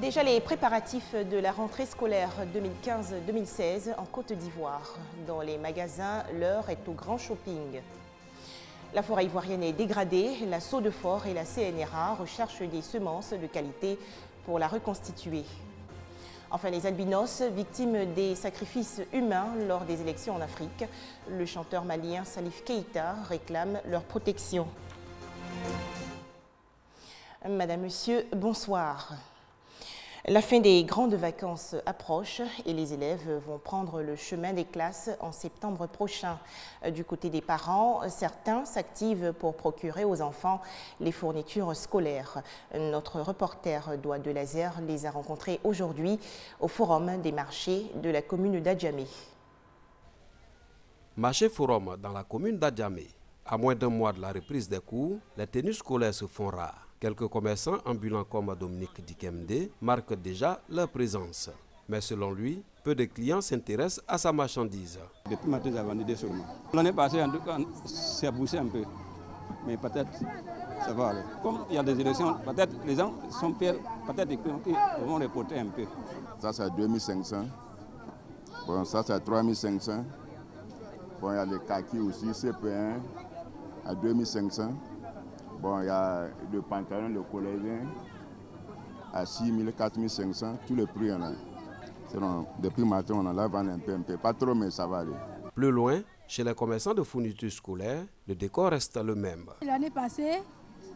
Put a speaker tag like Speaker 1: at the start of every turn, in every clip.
Speaker 1: Déjà les préparatifs de la rentrée scolaire 2015-2016 en Côte d'Ivoire. Dans les magasins, l'heure est au grand shopping. La forêt ivoirienne est dégradée. La Sodefort et la CNRA recherchent des semences de qualité pour la reconstituer. Enfin, les albinos, victimes des sacrifices humains lors des élections en Afrique. Le chanteur malien Salif Keïta réclame leur protection. Madame, Monsieur, bonsoir. La fin des grandes vacances approche et les élèves vont prendre le chemin des classes en septembre prochain. Du côté des parents, certains s'activent pour procurer aux enfants les fournitures scolaires. Notre reporter Doua de Lazer les a rencontrés aujourd'hui au Forum des marchés de la commune d'Adjamé.
Speaker 2: Marché Forum dans la commune d'Adjamé. À moins d'un mois de la reprise des cours, les tenues scolaires se font rares. Quelques commerçants ambulants comme Dominique Dikemde marquent déjà leur présence. Mais selon lui, peu de clients s'intéressent à sa marchandise.
Speaker 3: Depuis matin, j'ai vendu des sûrement. L'année passée, en tout cas, c'est poussé un peu. Mais peut-être, ça va aller. Comme il y a des élections, peut-être les gens sont pires, peut-être qu'ils vont reporter un peu.
Speaker 4: Ça, c'est 2500. Bon, ça, c'est 3500. Bon, il y a les kakis aussi, CP1 à 2500. Bon, il y a le pantalon, le collégien à 6000, 4500, tous les prix, on a. Sinon, depuis le matin, on en a vendu un peu, pas trop, mais ça va aller.
Speaker 2: Plus loin, chez les commerçants de fournitures scolaires, le décor reste le même.
Speaker 5: L'année passée,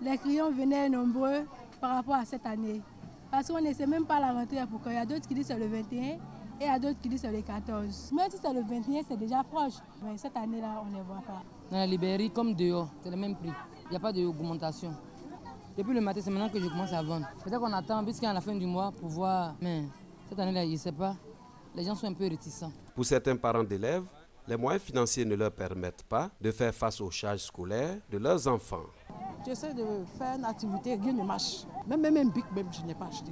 Speaker 5: les clients venaient nombreux par rapport à cette année. Parce qu'on ne sait même pas la rentrée, pourquoi il y a d'autres qui disent c'est le 21 et il y a d'autres qui disent c'est le 14. Même si c'est le 21, c'est déjà proche. Mais cette année-là, on ne les voit pas.
Speaker 6: Dans la librairie, comme dehors, c'est le même prix. Il n'y a pas d'augmentation. Depuis le matin, c'est maintenant que je commence à vendre. Peut-être qu'on attend jusqu'à la fin du mois pour voir. Mais cette année-là, je ne sais pas. Les gens sont un peu réticents.
Speaker 2: Pour certains parents d'élèves, les moyens financiers ne leur permettent pas de faire face aux charges scolaires de leurs enfants.
Speaker 7: J'essaie de faire une activité, rien ne marche. Même un bic, même, je n'ai pas acheté.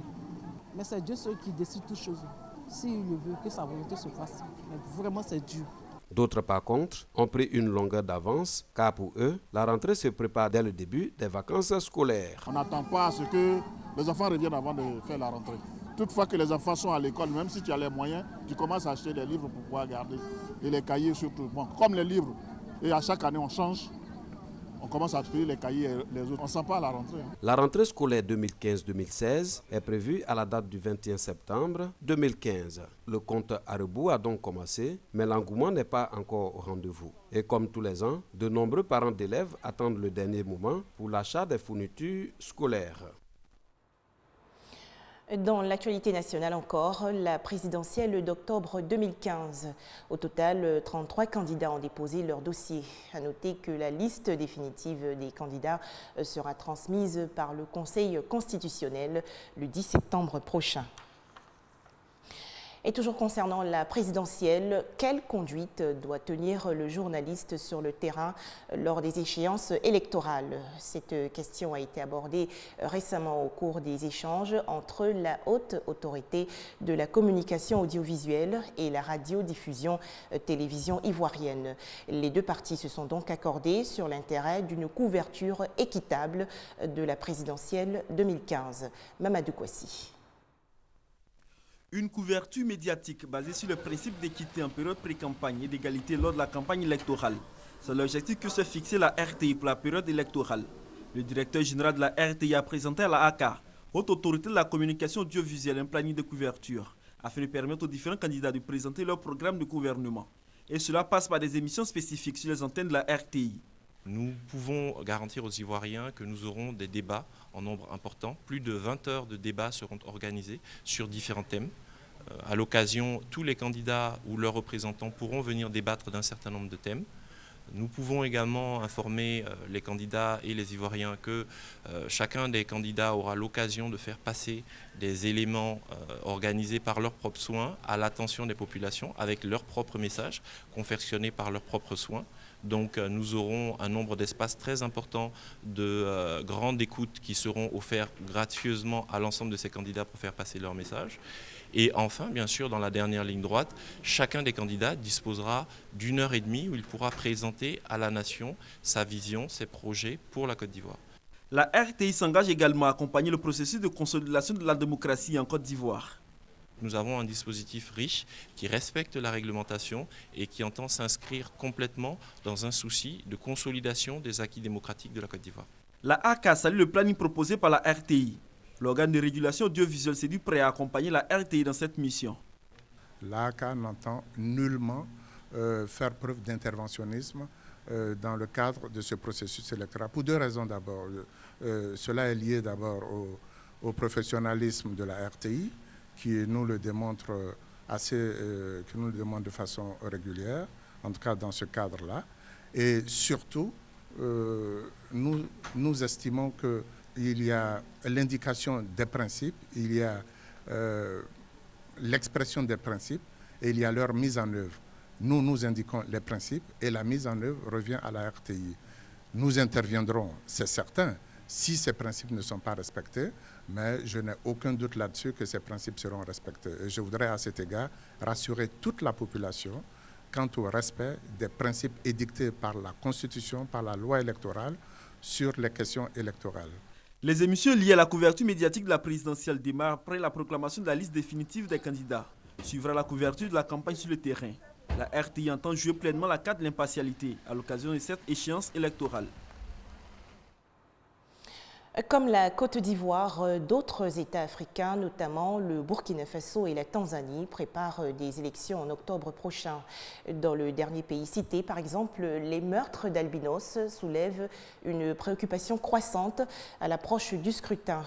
Speaker 7: Mais c'est Dieu seul qui décide toutes choses. S'il veut que sa volonté se fasse. Mais vraiment, c'est dur.
Speaker 2: D'autres, par contre, ont pris une longueur d'avance, car pour eux, la rentrée se prépare dès le début des vacances scolaires.
Speaker 8: On n'attend pas à ce que les enfants reviennent avant de faire la rentrée. Toutefois que les enfants sont à l'école, même si tu as les moyens, tu commences à acheter des livres pour pouvoir garder. Et les cahiers surtout. Bon, comme les livres, et à chaque année on change, on commence à payer les cahiers et les autres. On ne sent pas à la rentrée.
Speaker 2: La rentrée scolaire 2015-2016 est prévue à la date du 21 septembre 2015. Le compte à rebours a donc commencé, mais l'engouement n'est pas encore au rendez-vous. Et comme tous les ans, de nombreux parents d'élèves attendent le dernier moment pour l'achat des fournitures scolaires.
Speaker 1: Dans l'actualité nationale encore, la présidentielle d'octobre 2015. Au total, 33 candidats ont déposé leur dossier. À noter que la liste définitive des candidats sera transmise par le Conseil constitutionnel le 10 septembre prochain. Et toujours concernant la présidentielle, quelle conduite doit tenir le journaliste sur le terrain lors des échéances électorales? Cette question a été abordée récemment au cours des échanges entre la haute autorité de la communication audiovisuelle et la radiodiffusion télévision ivoirienne. Les deux parties se sont donc accordées sur l'intérêt d'une couverture équitable de la présidentielle 2015. Mamadou Kouassi.
Speaker 9: Une couverture médiatique basée sur le principe d'équité en période pré-campagne et d'égalité lors de la campagne électorale. C'est l'objectif que s'est fixé la RTI pour la période électorale. Le directeur général de la RTI a présenté à la ACA, haute autorité de la communication audiovisuelle, un planning de couverture, afin de permettre aux différents candidats de présenter leur programme de gouvernement. Et cela passe par des émissions spécifiques sur les antennes de la RTI.
Speaker 10: Nous pouvons garantir aux Ivoiriens que nous aurons des débats en nombre important. Plus de 20 heures de débats seront organisés sur différents thèmes. À l'occasion, tous les candidats ou leurs représentants pourront venir débattre d'un certain nombre de thèmes. Nous pouvons également informer les candidats et les Ivoiriens que chacun des candidats aura l'occasion de faire passer des éléments organisés par leurs propres soins à l'attention des populations avec leurs propres messages confectionnés par leurs propres soins. Donc nous aurons un nombre d'espaces très important de grandes écoutes qui seront offerts gracieusement à l'ensemble de ces candidats pour faire passer leurs messages. Et enfin, bien sûr, dans la dernière ligne droite, chacun des candidats disposera d'1h30 où il pourra présenter à la nation sa vision, ses projets pour la Côte d'Ivoire.
Speaker 9: La RTI s'engage également à accompagner le processus de consolidation de la démocratie en Côte d'Ivoire.
Speaker 10: Nous avons un dispositif riche qui respecte la réglementation et qui entend s'inscrire complètement dans un souci de consolidation des acquis démocratiques de la Côte d'Ivoire.
Speaker 9: La ACA salue le planning proposé par la RTI. L'organe de régulation audiovisuelle s'est dit prêt à accompagner la RTI dans cette mission.
Speaker 11: L'ACA n'entend nullement faire preuve d'interventionnisme dans le cadre de ce processus électoral. Pour deux raisons d'abord. Cela est lié d'abord au professionnalisme de la RTI, qui nous le démontre de façon régulière, en tout cas dans ce cadre-là. Et surtout, nous estimons qu'il y a l'indication des principes, il y a l'expression des principes et il y a leur mise en œuvre. Nous indiquons les principes et la mise en œuvre revient à la RTI. Nous interviendrons, c'est certain, si ces principes ne sont pas respectés, mais je n'ai aucun doute là-dessus que ces principes seront respectés. Et je voudrais à cet égard rassurer toute la population quant au respect des principes édictés par la Constitution, par la loi électorale sur les questions électorales.
Speaker 9: Les émissions liées à la couverture médiatique de la présidentielle démarrent après la proclamation de la liste définitive des candidats. Suivra la couverture de la campagne sur le terrain. La RTI entend jouer pleinement la carte de l'impartialité à l'occasion de cette échéance électorale.
Speaker 1: Comme la Côte d'Ivoire, d'autres États africains, notamment le Burkina Faso et la Tanzanie, préparent des élections en octobre prochain. Dans le dernier pays cité, par exemple, les meurtres d'albinos soulèvent une préoccupation croissante à l'approche du scrutin.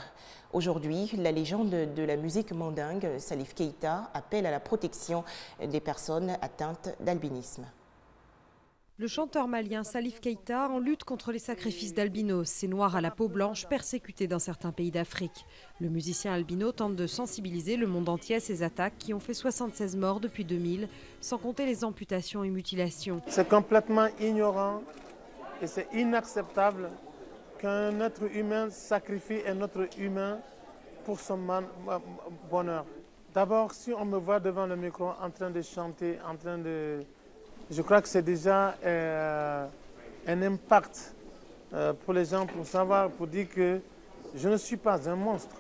Speaker 1: Aujourd'hui, la légende de la musique mandingue, Salif Keita, appelle à la protection des personnes atteintes d'albinisme.
Speaker 12: Le chanteur malien Salif Keita en lutte contre les sacrifices d'albinos, ces noirs à la peau blanche persécutés dans certains pays d'Afrique. Le musicien albino tente de sensibiliser le monde entier à ces attaques qui ont fait 76 morts depuis 2000, sans compter les amputations et mutilations.
Speaker 13: C'est complètement ignorant et c'est inacceptable qu'un être humain sacrifie un autre humain pour son bonheur. D'abord, si on me voit devant le micro en train de chanter, je crois que c'est déjà un impact pour les gens pour savoir, pour dire que je ne suis pas un monstre.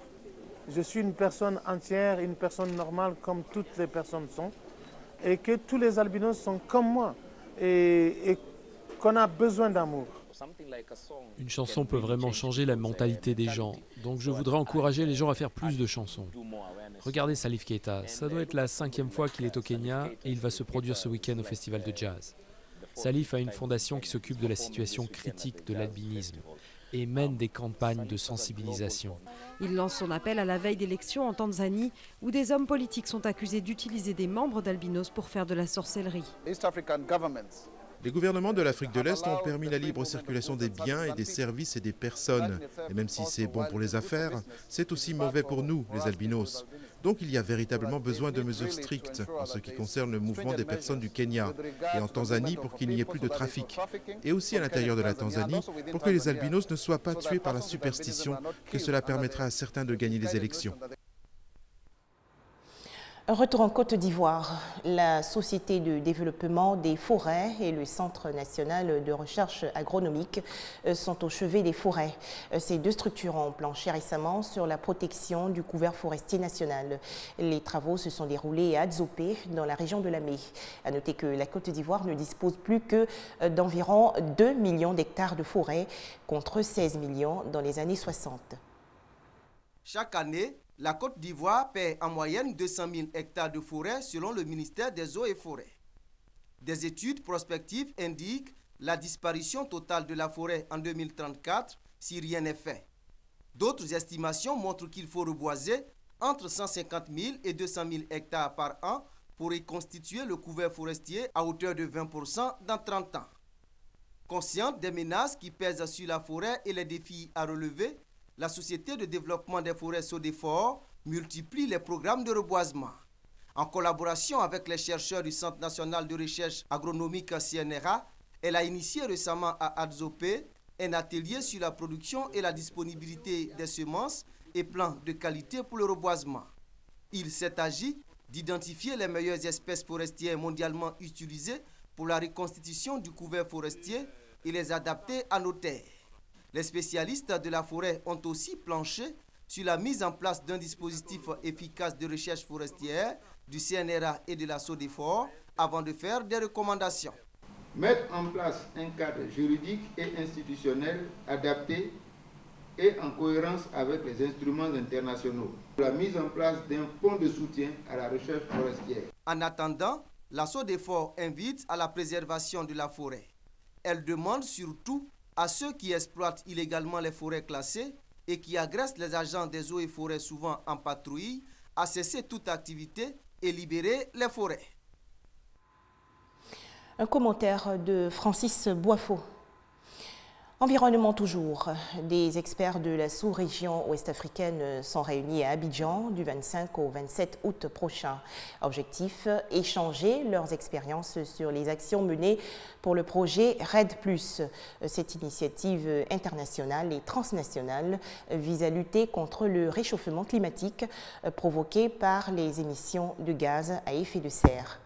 Speaker 13: Je suis une personne entière, une personne normale comme toutes les personnes sont. Et que tous les albinos sont comme moi et qu'on a besoin d'amour.
Speaker 14: Une chanson peut vraiment changer la mentalité des gens. Donc je voudrais encourager les gens à faire plus de chansons. Regardez Salif Keita, ça doit être la 5e fois qu'il est au Kenya et il va se produire ce week-end au festival de jazz. Salif a une fondation qui s'occupe de la situation critique de l'albinisme et mène des campagnes de sensibilisation.
Speaker 12: Il lance son appel à la veille d'élections en Tanzanie où des hommes politiques sont accusés d'utiliser des membres d'albinos pour faire de la sorcellerie.
Speaker 15: Les gouvernements de l'Afrique de l'Est ont permis la libre circulation des biens et des services et des personnes. Et même si c'est bon pour les affaires, c'est aussi mauvais pour nous, les albinos. Donc il y a véritablement besoin de mesures strictes en ce qui concerne le mouvement des personnes du Kenya et en Tanzanie pour qu'il n'y ait plus de trafic. Et aussi à l'intérieur de la Tanzanie pour que les albinos ne soient pas tués par la superstition, que cela permettra à certains de gagner les élections.
Speaker 1: Retour en Côte d'Ivoire, la Société de développement des forêts et le Centre national de recherche agronomique sont au chevet des forêts. Ces deux structures ont planché récemment sur la protection du couvert forestier national. Les travaux se sont déroulés à Adzopé, dans la région de Lamé. À noter que la Côte d'Ivoire ne dispose plus que d'environ 2 millions d'hectares de forêt, contre 16 millions dans les années 60.
Speaker 16: Chaque année, la Côte d'Ivoire perd en moyenne 200 000 hectares de forêt selon le ministère des Eaux et Forêts. Des études prospectives indiquent la disparition totale de la forêt en 2034 si rien n'est fait. D'autres estimations montrent qu'il faut reboiser entre 150 000 et 200 000 hectares par an pour reconstituer le couvert forestier à hauteur de 20% dans 30 ans. Consciente des menaces qui pèsent sur la forêt et les défis à relever, la Société de développement des forêts SODEFOR multiplie les programmes de reboisement. En collaboration avec les chercheurs du Centre national de recherche agronomique CNRA, elle a initié récemment à Adzopé un atelier sur la production et la disponibilité des semences et plans de qualité pour le reboisement. Il s'est agi d'identifier les meilleures espèces forestières mondialement utilisées pour la reconstitution du couvert forestier et les adapter à nos terres. Les spécialistes de la forêt ont aussi planché sur la mise en place d'un dispositif efficace de recherche forestière du CNRA et de la SODEFOR avant de faire des recommandations.
Speaker 17: Mettre en place un cadre juridique et institutionnel adapté et en cohérence avec les instruments internationaux. La mise en place d'un fonds de soutien à la recherche forestière.
Speaker 16: En attendant, la SODEFOR invite à la préservation de la forêt. Elle demande surtout à ceux qui exploitent illégalement les forêts classées et qui agressent les agents des eaux et forêts souvent en patrouille à cesser toute activité et libérer les forêts.
Speaker 1: Un commentaire de Francis Boifo. Environnement toujours. Des experts de la sous-région ouest-africaine sont réunis à Abidjan du 25 au 27 août prochain. Objectif, échanger leurs expériences sur les actions menées pour le projet RED+. Cette initiative internationale et transnationale vise à lutter contre le réchauffement climatique provoqué par les émissions de gaz à effet de serre.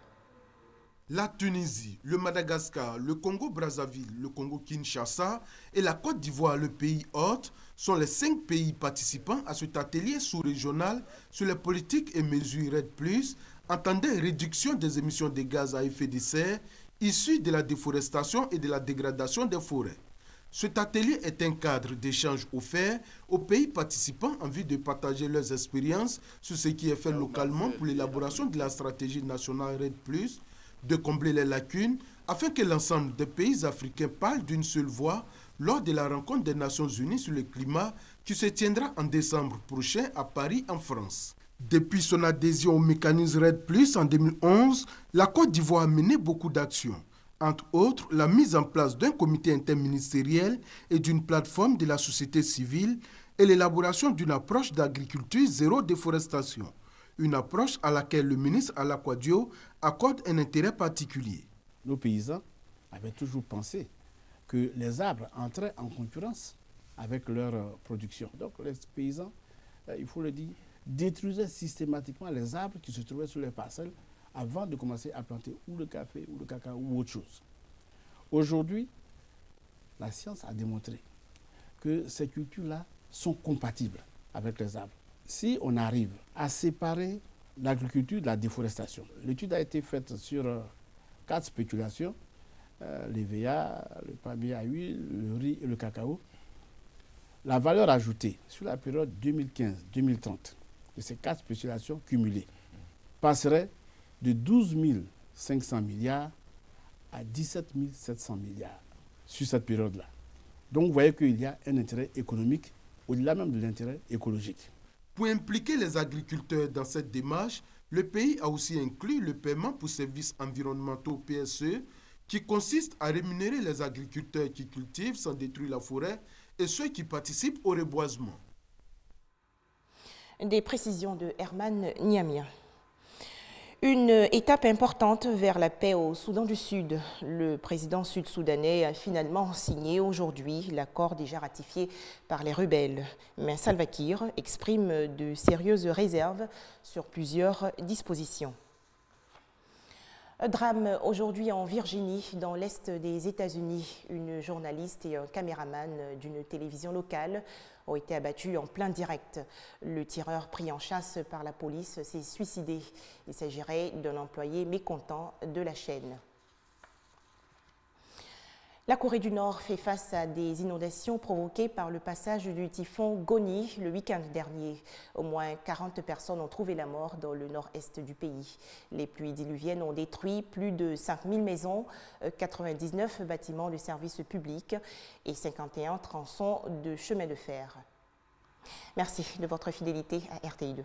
Speaker 18: La Tunisie, le Madagascar, le Congo-Brazzaville, le Congo-Kinshasa et la Côte d'Ivoire, le pays hôte, sont les 5 pays participants à cet atelier sous-régional sur les politiques et mesures RED+, entendant réduction des émissions de gaz à effet de serre issues de la déforestation et de la dégradation des forêts. Cet atelier est un cadre d'échange offert aux pays participants en vue de partager leurs expériences sur ce qui est fait localement pour l'élaboration de la stratégie nationale RED+, de combler les lacunes afin que l'ensemble des pays africains parlent d'une seule voix lors de la rencontre des Nations Unies sur le climat qui se tiendra en décembre prochain à Paris, en France. Depuis son adhésion au mécanisme RED+, en 2011, la Côte d'Ivoire a mené beaucoup d'actions. Entre autres, la mise en place d'un comité interministériel et d'une plateforme de la société civile et l'élaboration d'une approche d'agriculture zéro déforestation. Une approche à laquelle le ministre Alakwa Dio accorde un intérêt particulier.
Speaker 19: Nos paysans avaient toujours pensé que les arbres entraient en concurrence avec leur production. Donc les paysans, il faut le dire, détruisaient systématiquement les arbres qui se trouvaient sur les parcelles avant de commencer à planter ou le café ou le cacao ou autre chose. Aujourd'hui, la science a démontré que ces cultures-là sont compatibles avec les arbres. Si on arrive à séparer l'agriculture de la déforestation, l'étude a été faite sur 4 spéculations, l'EVA, le palmier à huile, le riz et le cacao. La valeur ajoutée sur la période 2015-2030 de ces 4 spéculations cumulées passerait de 12 500 milliards à 17 700 milliards sur cette période-là. Donc vous voyez qu'il y a un intérêt économique au-delà même de l'intérêt écologique.
Speaker 18: Pour impliquer les agriculteurs dans cette démarche, le pays a aussi inclus le paiement pour services environnementaux PSE, qui consiste à rémunérer les agriculteurs qui cultivent sans détruire la forêt et ceux qui participent au reboisement.
Speaker 1: Des précisions de Herman Niamia. Une étape importante vers la paix au Soudan du Sud. Le président sud-soudanais a finalement signé aujourd'hui l'accord déjà ratifié par les rebelles. Mais Salva Kiir exprime de sérieuses réserves sur plusieurs dispositions. Drame aujourd'hui en Virginie, dans l'est des États-Unis. Une journaliste et un caméraman d'une télévision locale ont été abattus en plein direct. Le tireur pris en chasse par la police s'est suicidé. Il s'agirait d'un employé mécontent de la chaîne. La Corée du Nord fait face à des inondations provoquées par le passage du typhon Goni le week-end dernier. Au moins 40 personnes ont trouvé la mort dans le nord-est du pays. Les pluies diluviennes ont détruit plus de 5000 maisons, 99 bâtiments de services publics et 51 tronçons de chemin de fer. Merci de votre fidélité à RTI2.